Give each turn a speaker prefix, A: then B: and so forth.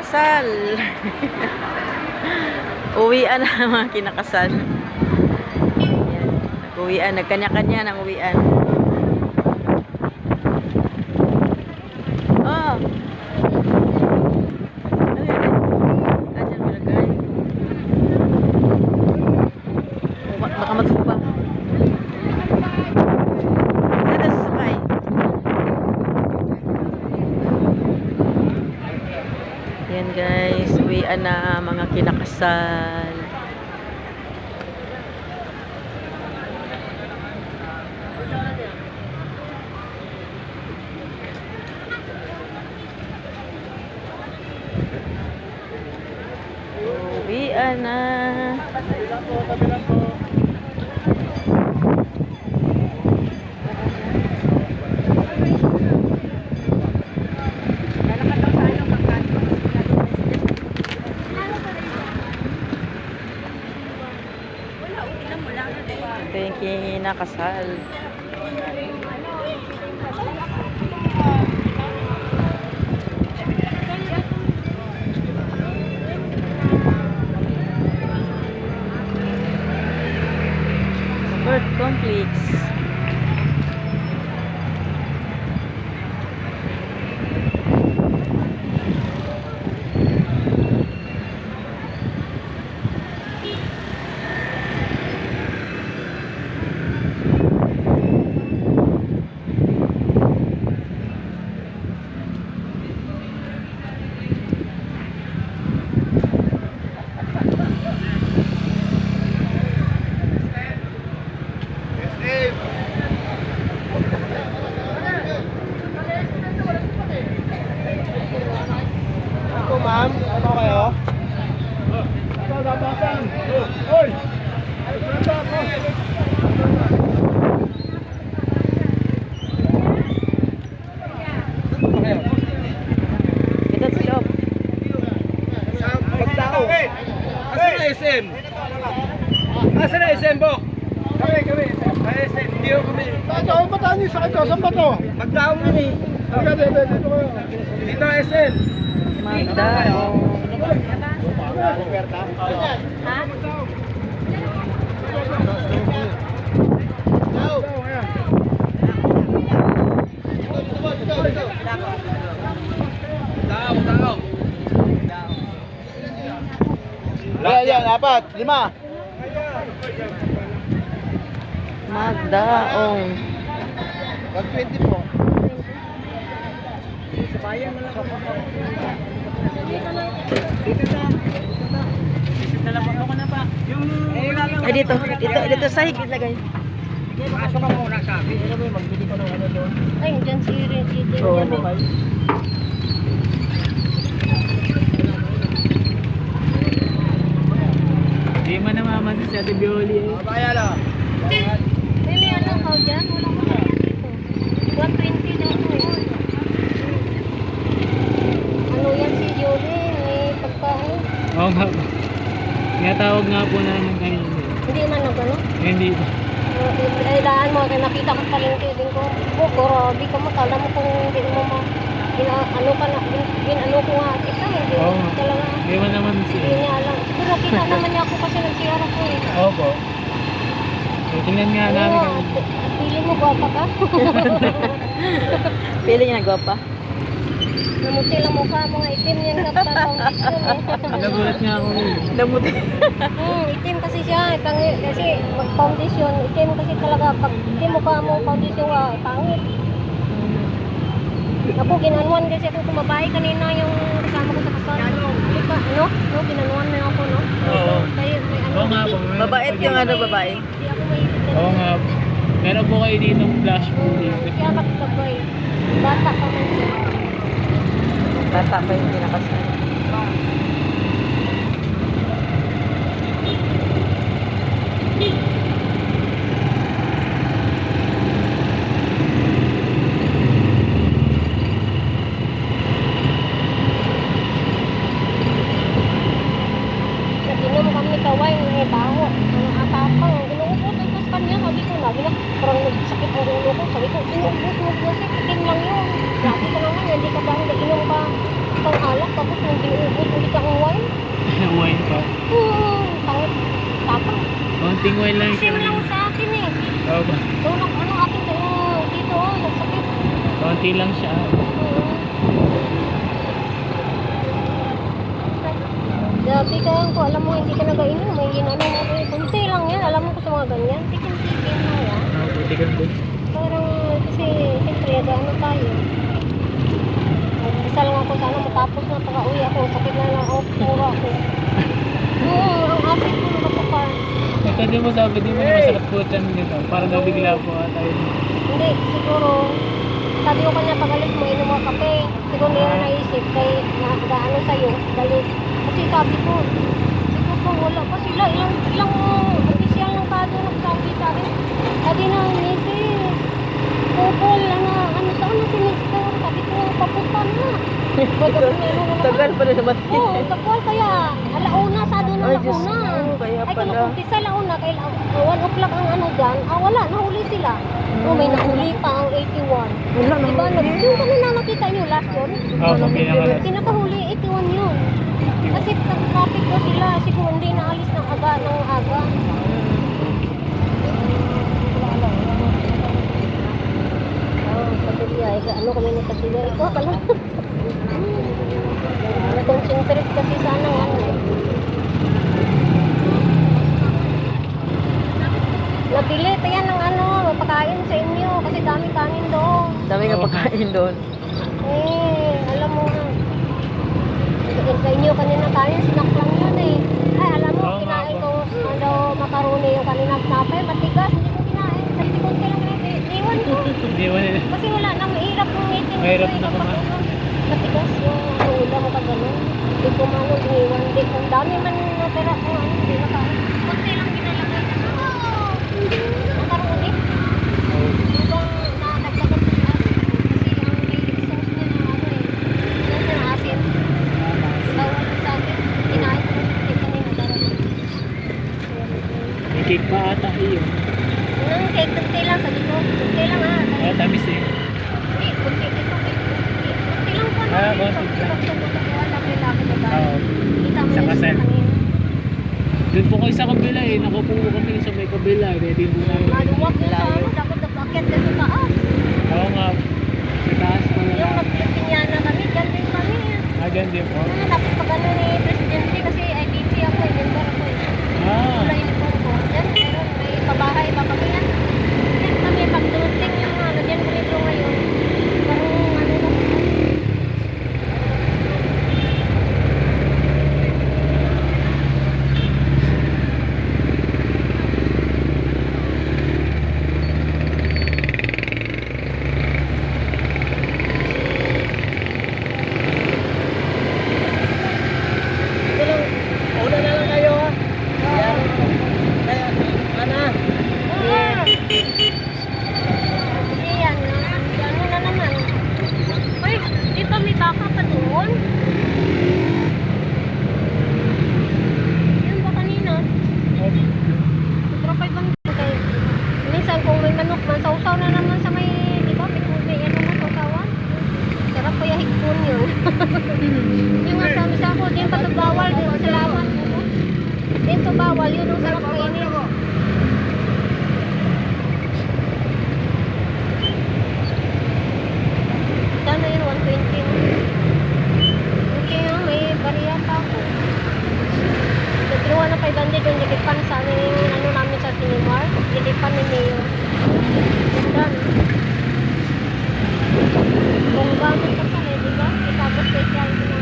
A: kinakasal. Uwian na mga kinakasal. Yan. Nag-uwian, nagkanya-kanya ng uwian. Oh. Ano yun? Ayan, malagay. Oh, baka magsupa. Saan na sasakay? Yan guys, uwian na mga kinakasal. Uwian na. Ito yung kinakasal. Birth conflicts.
B: Ma'am, ano kayo? Ito, dabasan. Hoy!
A: Ito sa loob.
B: Magtao. Asan na SM? Asan na SM, Bok? Kami. SM, hindi ko kami. Ito, ba't ano yung sakit ko? Saan ba to? Magtao mo eh. Dito kayo. Dito SM.
A: Magdao.
B: Tao. Yan, 4, 5.
A: Magdaong.
B: 120 po.
A: Ay, dito sa higit lagay.
B: Pasok ka muna sa akin. Magbili ko ng ano doon.
C: Ay, dyan si Reggie.
B: Oo,
C: Yan
B: okay.
D: Di man namaman si Ate Bioli eh.
B: Bayan ah.
C: May ano ka dyan? Wala ko na dito. 120 daw to. Ano yan si Yoli? May pagkain?
D: Oo nga po. Tinatawag nga po namin kanina.
C: Hindi man nagano?
D: Hindi po.
C: Ay, daan mo. Kaya nakita ko palengke din ko. Oh, grabe ka mo. Kala mo kung hindi mo ano ka na. Ano ko nga. Kita hindi.
D: Oo.
C: Talaga.
D: Di man naman
C: Hindi
D: siya.
C: niya alam. Pero nakita naman niya ako kasi nag-CR ako eh.
D: Opo. Eh, tingnan nga namin
C: Oo,
D: kung
C: pili mo gwapa ka?
A: Pili niya nagwapa.
C: Namuti lang mukha mo nga itim yan ka pa foundation eh.
D: nagulat nga ako eh.
A: Damuti.
C: Itim kasi siya. Kasi foundation, itim kasi talaga. Pag itim mukha mo, foundation ka, pangit. Ako, ginanuan kasi ako kumabahay kanina yung kasama ko sa kasal. Ano? No, ginanuan na ako, no?
D: Oo.
C: Kaya, may ano?
D: Oo nga po.
A: Babait yung ano babae.
C: Hindi ako may
D: Oo nga po. Meron po kayo dito ng flash po dito.
C: Kaya nakikabay. Bata pa man siya.
A: Bata pa yung kinakasal.
C: Naginom kami kaway, may baho. Ang atapang. Ginuupot ako sa kanya. sabi ko, lagi na parang nagsakit ang ulo ko. Sabi ko, inuubos mo kasi, itim lang yun. Grabe ka naman, hindi ka ba inom ka pang alak, tapos nung inuubos, hindi ka wine.
D: Wine pa.
C: Pangit, tapang.
D: Konting wine lang
C: Kasi
D: siya.
C: lang sa akin eh.
D: Oo ba?
C: So, ano akin sa dito, nagsakit.
D: Konti lang siya.
C: Grabe ka ko, alam mo, hindi ka nagainom, may ginano mo. Kunti lang yan, alam mo ko sa mga ganyan. Tikim-tikim mo yan.
D: Oo, buti ka doon.
C: Parang, kasi, siyempre, ano tayo. Isa lang ako, sana matapos na pagka-uwi ako. Sakit na lang ako, pura ako. Ang apit ko nakapapar.
D: Ito di mo sabi, di mo na masakit po dyan dito. Parang nabigla po tayo.
C: Hindi, siguro, sabi ko kanya pagalit mo, inom mo kape. Siguro hindi na naisip, kay nakaano sa'yo, galit. Kasi sabi ko wala pa sila, ilang official ng kado nagsabi sa akin. Sabi na, misis, kupol, ano saan na si mister? Sabi ko, papuntan na.
A: Tagal pa rin naman.
C: Oo, kapal kaya, alauna, sado na
A: Ay, Diyos
C: alauna.
A: ko, kaya
C: Ay,
A: pala.
C: kung umpisa alauna, kaya 1 o'clock ang ano dyan, wala, nahuli sila. May nahuli pa ang 81.
A: Wala
C: Diba, yung kanina nakita nyo last yun?
D: Oo, sa pinakalas.
C: Pinakahuli, 81 yun. Kasi sa traffic ko sila, siguro hindi naalis ng aga. Ano kami ni Kasila? Ikaw pala. Na-concentrate kasi sana ng ano. Nabili pa yan ng ano, pagkain sa inyo kasi dami kanin doon.
A: Dami nga pagkain doon.
C: Alam mo nga. Sa inyo kanina kanin, snack lang yun eh. Ay, alam mo,
D: Oo,
C: kinain
D: nga
C: ko ano, makaroni yung kanina napay, matigas, hindi ko kinain. Kasi konti lang iwan ko.
D: Hindi mo nila.
C: Kasi wala na, mahirap yung meeting.
D: Mahirap
C: ko,
D: na kumain.
C: Matigas yung ano, ulam ka gano'n. Hindi ko manong iniwan. Hindi, ang dami man natira ko, ano, hindi na kain. Konti lang pinalagay na. Makaroni. Ibang nakakagdagan sa asin. Kasi ang may sauce niya na ano eh. Sauce na asin. Bawal sa akin. Kinain ko kasi kanina darating.
D: May cake pa ata iyo.
C: Ang cake, kunti lang sabi ko. Kunti lang ha.
D: Ah, tamis eh.
C: Hindi, kunti ito. Kunti lang po.
D: Konti lang.
C: Wala may laki na ba?
D: Oo.
C: Kita mo
D: Sa
C: yung
D: kasal.
C: kanina.
D: Doon po kayo sa kabila eh. Nakupo kami sa may kabila. Kaya din po namin.
C: Maluwag mo sa ano. Dapat napakyat ka sa taas.
D: Oo nga. Sa taas pala.
C: Yung nagpipinyana kami, dyan din kami.
D: Dyan din po.
C: Tapos pag ano ni Presidente kasi IDC ako, member ako eh. Wala uniform ko. Dyan, meron. May pabahay pa kami yan. Dyan kami, pag dumating yung ano, dyan ko nito ngayon. Parang ano na.
B: Una na lang kayo ha. Yan. Kaya, ana.
C: Ayan, ano na naman. Ay, di ba may baka pa doon? Yan ba kanina? Sobra 500 kayo. Minsan kung may manok man, sausaw na naman sa may, di ba, may ano na sausawan. Sarap kaya higpon yun. Yung nga sabi sa ako, di pa ito bawal, salamat. Dito bawal, yun ang sarap kainin. Sana yun, 120. Okay nga, may bariya pa ako. Nagkinuha na 500 yung dikipan sa ano namin sa Cinemar. Dikipan ni Mayo. Ganda, no? Bongga mo pa pala, di ba? Tapos special na